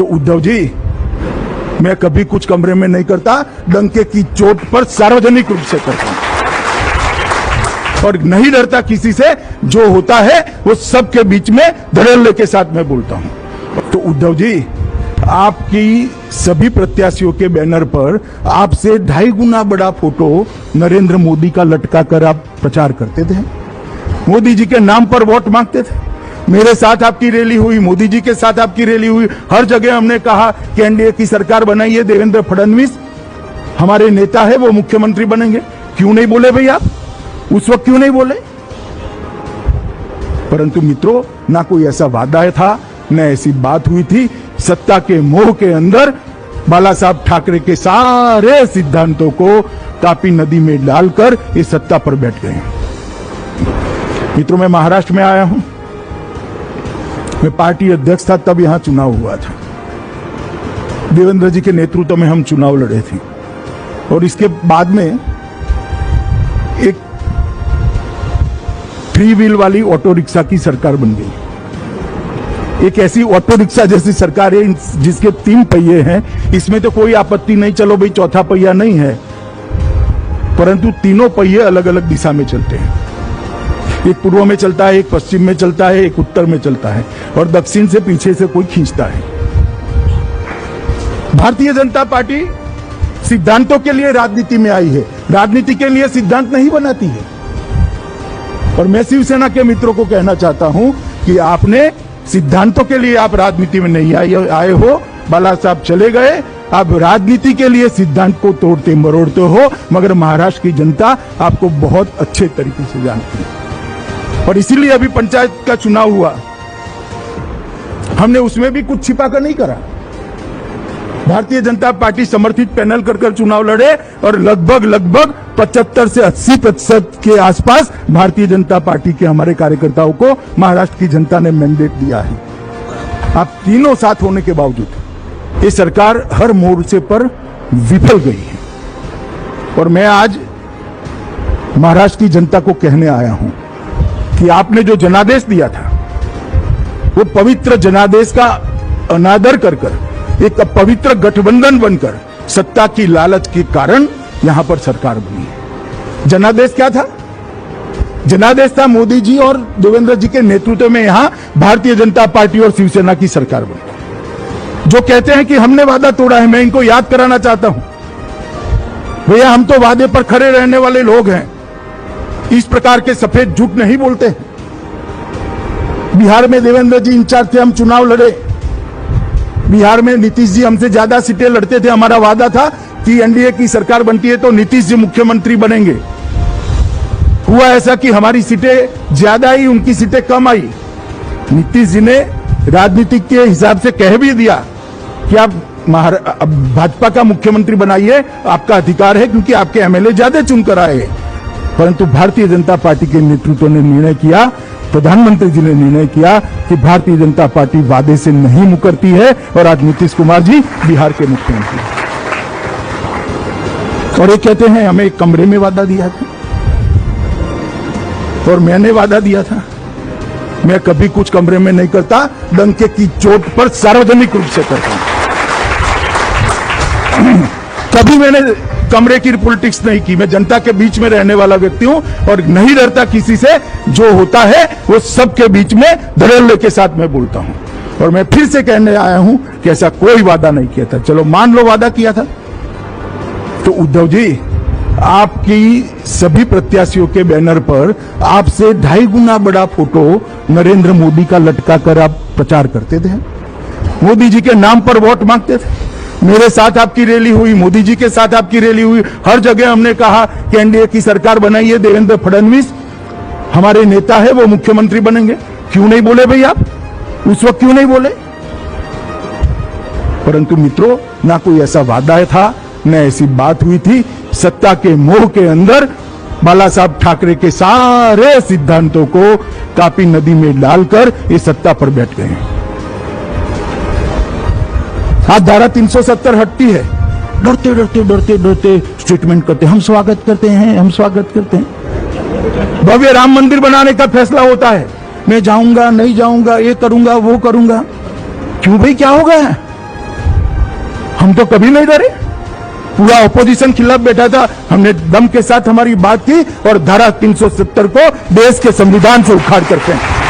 तो उद्धव जी, मैं कभी कुछ कमरे में नहीं करता, डंके की चोट पर सार्वजनिक रूप से करता हूं और नहीं डरता किसी से। जो होता है वो सबके बीच में धड़ल्ले के साथ मैं बोलता हूं। तो उद्धव जी, आपकी सभी प्रत्याशियों के बैनर पर आपसे 2.5 गुना बड़ा फोटो नरेंद्र मोदी का लटका कर आप प्रचार करते थे। मोदी जी के नाम पर वोट मांगते थे। मेरे साथ आपकी रैली हुई, मोदी जी के साथ आपकी रैली हुई। हर जगह हमने कहा कि एनडीए की सरकार बनाइए, देवेंद्र फडणवीस हमारे नेता है, वो मुख्यमंत्री बनेंगे। क्यों नहीं बोले भाई आप? उस वक्त क्यों नहीं बोले? परंतु मित्रों, ना कोई ऐसा वादा था, न ऐसी बात हुई थी। सत्ता के मोह के अंदर बाला साहब ठाकरे के सारे सिद्धांतों को तापी नदी में डालकर ये सत्ता पर बैठ गए। मित्रों, मैं महाराष्ट्र में आया हूं। मैं पार्टी अध्यक्ष था, तब यहां चुनाव हुआ था। देवेंद्र जी के नेतृत्व में हम चुनाव लड़े थे और इसके बाद में एक फ्री व्हील वाली ऑटो रिक्शा की सरकार बन गई। एक ऐसी ऑटो रिक्शा जैसी सरकार है जिसके 3 पहिए हैं। इसमें तो कोई आपत्ति नहीं, चलो भाई चौथा पहिया नहीं है, परंतु तीनों पहिए अलग अलग दिशा में चलते हैं। एक पूर्व में चलता है, एक पश्चिम में चलता है, एक उत्तर में चलता है और दक्षिण से पीछे से कोई खींचता है। भारतीय जनता पार्टी सिद्धांतों के लिए राजनीति में आई है, राजनीति के लिए सिद्धांत नहीं बनाती है। और मैं शिवसेना के मित्रों को कहना चाहता हूं कि आपने सिद्धांतों के लिए आप राजनीति में नहीं आए हो। बाला साहब चले गए, आप राजनीति के लिए सिद्धांत को तोड़ते मरोड़ते हो, मगर महाराष्ट्र की जनता आपको बहुत अच्छे तरीके से जानती है। और इसीलिए अभी पंचायत का चुनाव हुआ, हमने उसमें भी कुछ छिपा कर नहीं करा। भारतीय जनता पार्टी समर्थित पैनल कर चुनाव लड़े और लगभग 75 से 80% के आसपास भारतीय जनता पार्टी के हमारे कार्यकर्ताओं को महाराष्ट्र की जनता ने मैंडेट दिया है। आप तीनों साथ होने के बावजूद ये सरकार हर मोर्चे पर विफल गई है। और मैं आज महाराष्ट्र की जनता को कहने आया हूं कि आपने जो जनादेश दिया था, वो पवित्र जनादेश का अनादर कर एक पवित्र गठबंधन बनकर सत्ता की लालच के कारण यहां पर सरकार बनी है। जनादेश क्या था? जनादेश था मोदी जी और देवेंद्र जी के नेतृत्व में यहां भारतीय जनता पार्टी और शिवसेना की सरकार बनी। जो कहते हैं कि हमने वादा तोड़ा है, मैं इनको याद कराना चाहता हूं, भैया हम तो वादे पर खड़े रहने वाले लोग हैं। इस प्रकार के सफेद झूठ नहीं बोलते। बिहार में देवेंद्र जी इंचार्ज थे, हम चुनाव लड़े। बिहार में नीतीश जी हमसे ज्यादा सीटें लड़ते थे। हमारा वादा था कि एनडीए की सरकार बनती है तो नीतीश जी मुख्यमंत्री बनेंगे। हुआ ऐसा कि हमारी सीटें ज्यादा आई, उनकी सीटें कम आई। नीतीश जी ने राजनीति के हिसाब से कह भी दिया कि आप भाजपा का मुख्यमंत्री बनाइए, आपका अधिकार है, क्योंकि आपके एमएलए ज्यादा चुनकर आए। परंतु भारतीय जनता पार्टी के नेतृत्व ने निर्णय किया, प्रधानमंत्री जी ने निर्णय किया कि भारतीय जनता पार्टी वादे से नहीं मुकरती है और आज नीतीश कुमार जी बिहार के मुख्यमंत्री हैं। और ये कहते हैं हमें एक कमरे में वादा दिया था और मैंने वादा दिया था। मैं कभी कुछ कमरे में नहीं करता, डंके की चोट पर सार्वजनिक रूप से करता हूं। कभी मैंने कमरे की पॉलिटिक्स नहीं की। मैं जनता के बीच में रहने वाला व्यक्ति हूं और नहीं डरता किसी से। जो होता है वो सबके बीच में धड़ल्ले के साथ मैं बोलता हूं। और मैं फिर से कहने आया हूं कि ऐसा कोई वादा नहीं किया था। चलो मान लो वादा किया था। तो उद्धव जी, आपकी सभी प्रत्याशियों के बैनर पर आपसे 2.5 गुना बड़ा फोटो नरेंद्र मोदी का लटका कर आप प्रचार करते थे। मोदी जी के नाम पर वोट मांगते थे। मेरे साथ आपकी रैली हुई, मोदी जी के साथ आपकी रैली हुई। हर जगह हमने कहा कि एनडीए की सरकार बनाइए, देवेंद्र फडणवीस हमारे नेता है, वो मुख्यमंत्री बनेंगे। क्यों नहीं बोले भाई आप? उस वक्त क्यों नहीं बोले? परंतु मित्रों, ना कोई ऐसा वादा था, न ऐसी बात हुई थी। सत्ता के मोह के अंदर बाला साहब ठाकरे के सारे सिद्धांतों को तापी नदी में डालकर ये सत्ता पर बैठ गए हैं। आज धारा 370 हटती है, डरते स्टेटमेंट करते हैं, हम स्वागत करते हैं। भव्य राम मंदिर बनाने का फैसला होता है, मैं जाऊंगा नहीं जाऊंगा, ये करूंगा वो करूंगा। क्यों भाई, क्या हो गया? हम तो कभी नहीं डरे। पूरा ऑपोजिशन खिलाफ बैठा था, हमने दम के साथ हमारी बात की और धारा 370 को देश के संविधान से उखाड़ कर फेंका।